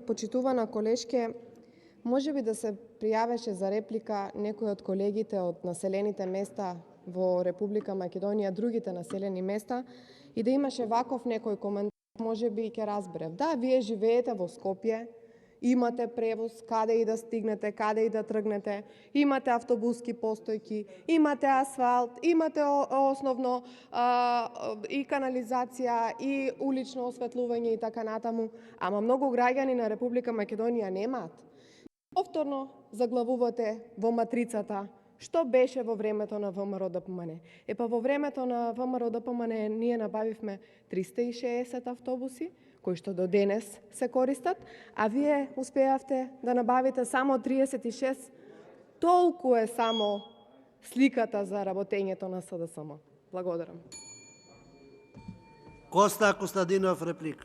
Почитувана колешке, може би да се пријавеше за реплика некој од колегите од населените места во Република Македонија, другите населени места, и да имаше ваков некој коментар, може би ќе разберев. Да, вие живеете во Скопје, имате превоз, каде и да стигнете, каде и да тргнете, имате автобуски постојки, имате асфалт, имате основно и канализација, и улично осветлување и така натаму, ама многу граѓани на Република Македонија немаат. Повторно заглавувате во матрицата што беше во времето на ВМРО ДПМН. Во времето на ВМРО ДПМН ние набавивме 360 автобуси, кои што до денес се користат, а вие успеавте да набавите само 36. Толку е само сликата за работењето на СДСМ. Благодарам. Коста Костадинов, реплика.